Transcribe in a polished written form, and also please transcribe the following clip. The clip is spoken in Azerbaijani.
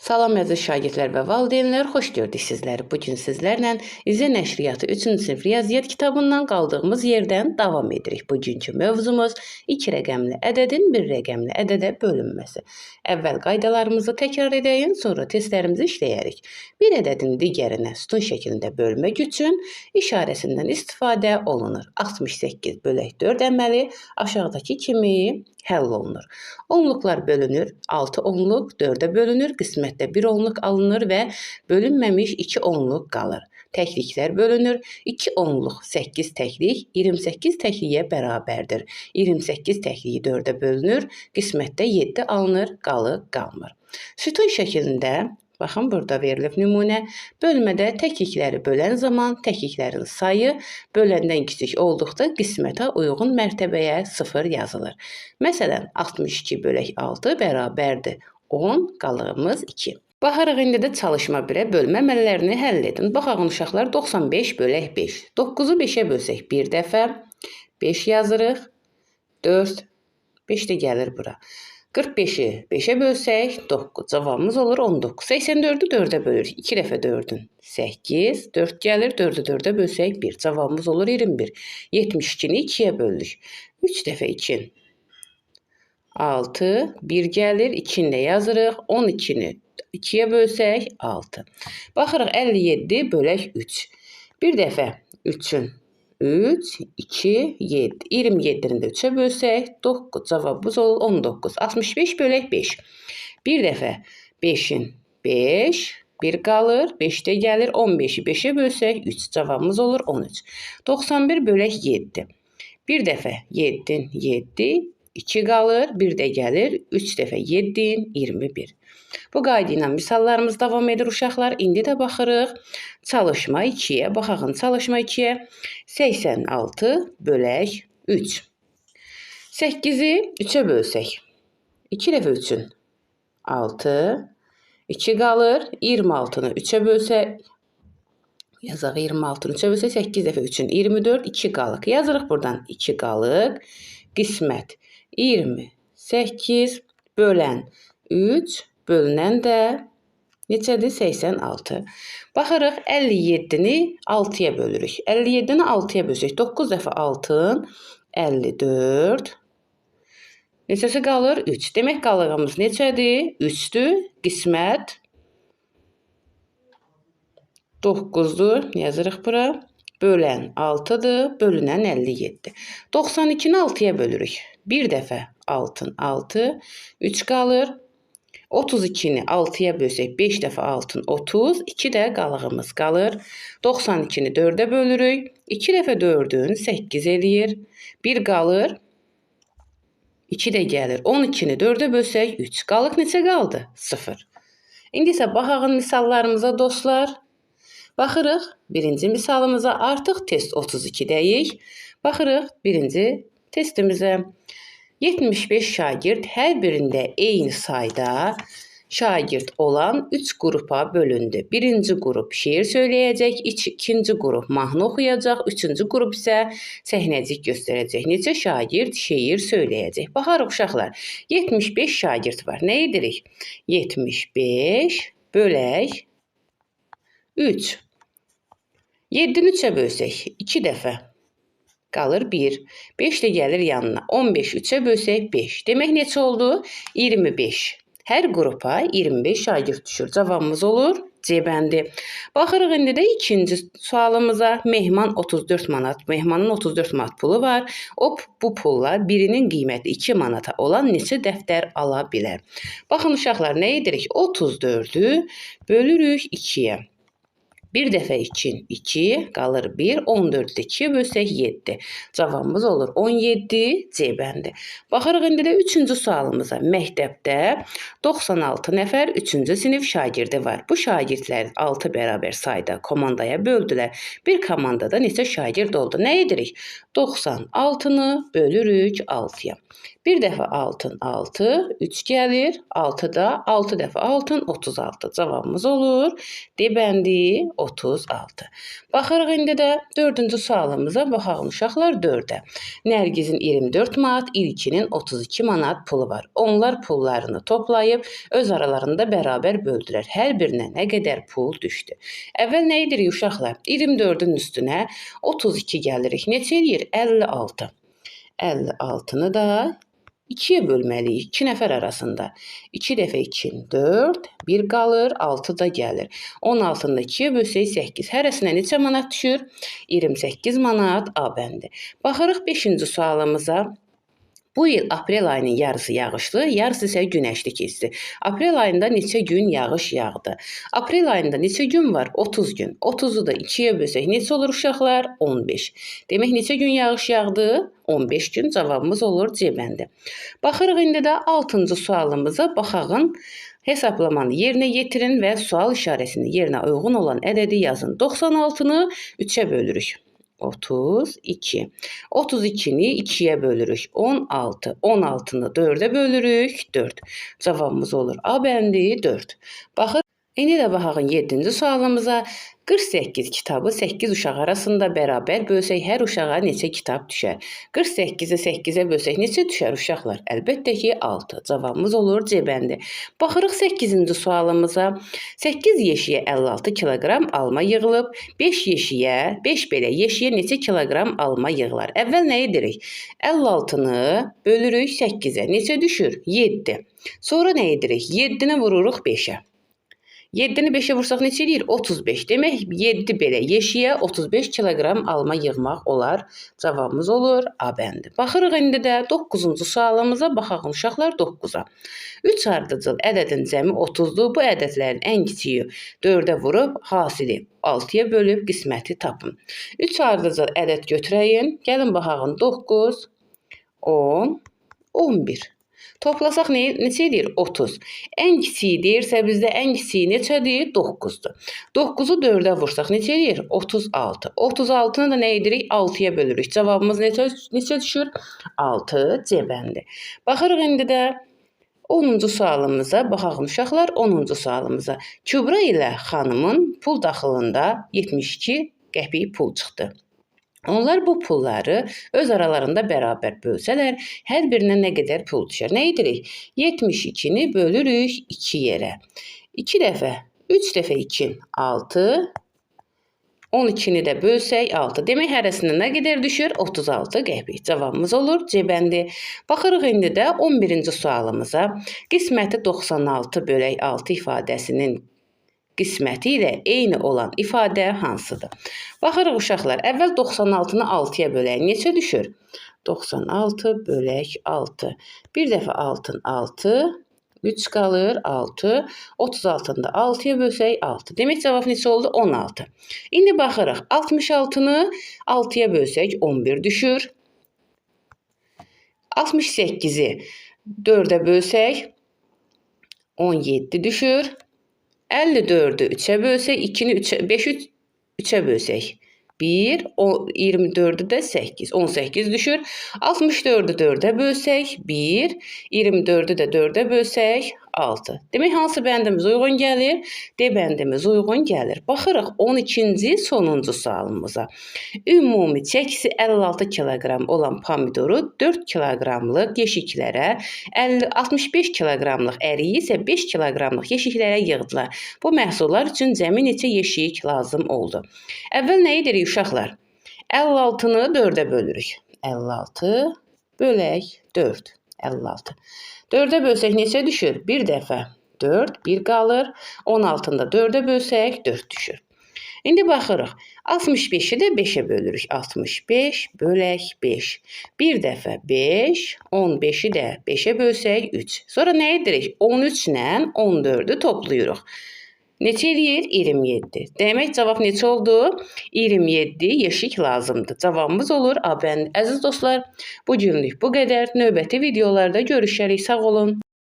Salam əziz şagirdlər və valideynlər, xoş gördük sizləri. Bugün sizlərlə İzə Nəşriyyatı 3-cü sinif riyaziyyat kitabından qaldığımız yerdən davam edirik. Bugünkü mövzumuz 2 rəqəmli ədədin 1 rəqəmli ədədə bölünməsi. Əvvəl qaydalarımızı təkrar edəyim, sonra testlərimizi işləyərik. Bir ədədin digərinə sütun şəklində bölmək üçün işarəsindən istifadə olunur. 68 bölək 4 əməli aşağıdakı kimi həll olunur. Onluqlar bölünür, 6 onluq 4-ə bölünür, qismətdə 1 onluq alınır və bölünməmiş 2 onluq qalır. Təkliklər bölünür, 2 onluq 8 təklik 28 təkliyə bərabərdir. 28 təkliyi 4-ə bölünür, qismətdə 7 alınır, qalır qalmır. Sütun şəklində baxın, burada verilib nümunə. Bölmədə təklikləri bölən zaman təkliklərin sayı böləndən kiçik olduqda qismətə uyğun mərtəbəyə 0 yazılır. Məsələn, 62 bölək 6 bərabərdir 10, qalığımız 2. Baxarıq, indi də çalışma 1-ə bölmə əməllərini həll edin. Baxın uşaqlar, 95 bölək 5. 9-u 5-ə bölsək bir dəfə 5 yazırıq, 4, 5 də gəlir bura. 45-i 5-ə bölsək 9, cavabımız olur 19. 84-ü 4-ə bölürük, 2 dəfə 4-ün 8, 4 gəlir, 4-ü 4-ə bölsək 1, cavabımız olur 21. 72-ni 2-yə bölürük, 3 dəfə 2, 6, 1 gəlir, 2-ni də yazırıq, 12-ni 2-yə bölsək 6. Baxırıq, 57 bölək 3, bir dəfə 3-ün 3, 2, 7. 27-ni də 3-ə bölsək 9. Cavabımız olur 19. 65 bölək 5. Bir dəfə 5-in 5, 1 qalır, 5 də gəlir. 15-i 5-ə bölsək 3. Cavabımız olur 13. 91 bölək 7. Bir dəfə 7-in 7, 2 qalır, 1 də gəlir. 3 dəfə 7-in 21. Bu qayda ilə misallarımız davam edir uşaqlar. İndi də baxırıq çalışma 2-yə. Baxın, çalışma 2-yə 86 bölək 3. 8-i 3-ə bölsək. 2 dəfə 3-ün 6, 2 qalır. 26-nı 3-ə bölsək. Yazaq, 26-nı 3-ə bölsək 8 dəfə 3-ün 24, 2 qalıq. Yazırıq buradan 2 qalıq. Qismət 28 bölən 3 bölünən də neçədir? 86. Baxırıq, 57-ni 6-ya bölürük. 57-ni 6-ya bölsək. 9 dəfə 6-ın 54. Neçəsi qalır? 3. Demək, qalığımız neçədir? 3-dür. Qismət 9-dur. Yazırıq bura. Bölən 6-dır. Bölünən 57. 92-ni 6-ya bölürük. Bir dəfə 6-ın 6. 3 qalır. 32-ni 6-ya bölsək 5 dəfə 6-ın 30, 2 də qalığımız qalır. 92-ni 4-ə bölürük. 2 dəfə 4-ün 8 eləyir. 1 qalır. 2 də gəlir. 12-ni 4-ə bölsək 3. Qalıq neçə qaldı? 0. İndi isə baxın misallarımıza dostlar. Baxırıq birinci misalımıza, artıq test 32-dəyik. Baxırıq birinci testimizə. 75 şagird hər birində eyni sayda şagird olan 3 qrupa bölündü. Birinci qrup şeir söyləyəcək, ikinci qrup mahnı oxuyacaq, üçüncü qrup isə səhnəcik göstərəcək. Neçə şagird şeir söyləyəcək? Baxarıq uşaqlar, 75 şagird var. Nə edirik? 75 bölək 3. 7-ni 3-ə bölsək 2 dəfə. Qalır 1. 5 də gəlir yanına. 15 3-ə bölsək 5. Demək neçə oldu? 25. Hər qrupa 25 şagird düşür. Cavabımız olur C bəndi. Baxırıq indi də ikinci sualımıza. Mehman 34 manat. Mehmanın 34 manat pulu var. O bu pulla birinin qiyməti 2 manata olan neçə dəftər ala bilər? Baxın uşaqlar, nə edirik? 34-ü bölürük 2-yə. Bir dəfə 2-in 2, qalır 1, 14-də 2-yə bölsək 7. Cavabımız olur 17, C bəndi. Baxırıq indi də 3-cü sualımıza. Məktəbdə 96 nəfər 3-cü sinif şagirdi var. Bu şagirdlər 6 bərabər sayda komandaya böldülər. Bir komandada neçə şagird oldu? Nə edirik? 96-nı bölürük 6-ya. Bir dəfə 6-ın 6, 3 gəlir. 6-da 6 dəfə 6-ın 36. Cavabımız olur D bəndi 36. Baxırıq indi də 4-cü sualımıza, baxaq uşaqlar 4-ə. Nərgizin 24 manat, İlkinin 32 manat pulu var. Onlar pullarını toplayıb öz aralarında bərabər böldülər. Hər birinə nə qədər pul düşdü? Əvvəl nə edirik uşaqlar? 24-ün üstünə 32 gəlirik. Neçə eləyir? 56. 56-nı da 2-yə bölməliyik. 2 nəfər arasında. 2 dəfə 2, 4, 1 qalır, 6 da gəlir. 16-nı da 2-yə bölsək 8. Hərəsinə neçə manat düşür? 28 manat A bəndi. Baxırıq 5-ci sualımıza. Bu il aprel ayının yarısı yağışlı, yarısı isə günəşli keçdi. Aprel ayında neçə gün yağış yağdı? Aprel ayında neçə gün var? 30 gün. 30-u da 2-yə bölsək neçə olur uşaqlar? 15. Demək neçə gün yağış yağdı? 15 gün. Cavabımız olur C bəndi. Baxırıq indi də 6-cı sualımıza. Baxağın hesaplamanı yerinə yetirin və sual işarəsini yerinə uyğun olan ədədi yazın. 96-nı 3-ə bölürük. 32. 32-ni 2-yə bölürük. 16. 16-nı 4-ə bölürük. 4. Cavabımız olur A bəndi 4. Baxır, indi də baxın 7-ci sualımıza. 48 kitabı 8 uşaq arasında bərabər bölsək hər uşağa neçə kitab düşər? 48-i 8-ə bölsək neçə düşər uşaqlar? Əlbəttə ki 6. Cavabımız olur C bəndi. Baxırıq 8-ci sualımıza. 8 yeşiyə 56 kiloqram alma yığılıb. 5 yeşiyə, 5 belə yeşiyə neçə kiloqram alma yığılar? Əvvəl nə edirik? 56-nı bölürük 8-ə. Neçə düşür? 7. Sonra nə edirik? 7-ni vururuq 5-ə. 7-ni 5-ə vursaq neçə eləyir? 35. Demək 7 belə yeşiyə 35 kiloqram alma yığmaq olar. Cavabımız olur A bəndi. Baxırıq indi də 9-cu sualımıza. Baxaq uşaqlar 9-a. 3 ardıcıl ədədin cəmi 30-dur. Bu ədədlərin ən kiçiyi 4-ə vurub hasili 6-ya bölüb qisməti tapın. 3 ardıcıl ədəd götürəyin. Gəlin baxağın 9, 10, 11. Toplasaq neçə edir? 30. Ən kiçiyi deyirsə bizdə ən kiçiyi neçədir? 9-dur. 9-u 4-ə vursaq neçə edir? 36. 36-nı da nə edirik? 6-ya bölürük. Cavabımız neçə düşür? 6 C bəndi. Baxırıq indi də 10-cu sualımıza. Baxaq uşaqlar 10-cu sualımıza. Kübra ilə xanımın pul daxilində 72 qəpik pul çıxdı. Onlar bu pulları öz aralarında bərabər bölsələr, hər birinə nə qədər pul düşər? Nə edirik? 72-ni bölürük 2 yerə. 2 dəfə, 3 dəfə 2, 6. 12-ni də bölsək 6. Demək hərəsində nə qədər düşür? 36 qəpik. Cavabımız olur C bəndi. Baxırıq indi də 11-ci sualımıza. Qisməti 96 bölək 6 ifadəsinin qisməti ilə eyni olan ifadə hansıdır? Baxırıq uşaqlar, əvvəl 96-nı 6-ya bölək. Neçə düşür? 96 bölək 6. Bir dəfə 6-ın 6, 3 qalır 6. 36-nı da 6-ya bölsək 6. Demək cavab neçə oldu? 16. İndi baxırıq, 66-nı 6-ya bölsək 11 düşür. 68-i 4-ə bölsək 17 düşür. 54-ü 3-ə bölsək, 2-ni 5-i 3-ə bölsək 1, 24-ü də 8, 18 düşür. 64-ü 4-ə bölsək 1, 24-ü də 4-ə bölsək 6. Demək hansı bəndimiz uyğun gəlir? D bəndimiz uyğun gəlir. Baxırıq 12-ci sonuncu sualımıza. Ümumi çəkisi 56 kiloqram olan pomidoru 4 kiloqramlıq yeşiklərə, 65 kiloqramlıq əriyi isə 5 kiloqramlıq yeşiklərə yığdılar. Bu məhsullar üçün cəmi neçə yeşik lazım oldu? Əvvəl nə edirik uşaqlar? 56-nı 4-ə bölürük. 56 bölək 4. 56. 4-ə bölsək neçə düşür? Bir dəfə 4, 1 qalır. 16-nı da 4-ə bölsək 4 düşür. İndi baxırıq. 65-i də 5-ə bölürük. 65 bölək 5. Bir dəfə 5, 15-i də 5-ə bölsək 3. Sonra nə edirik? 13 ilə 14-ü toplayırıq. Neçə eləyir? 27. Demək cavab neçə oldu? 27 yeşik lazımdır. Cavabımız olur A bəndi. Əziz dostlar, bu günlük bu qədər. Növbəti videolarda görüşərik. Sağ olun.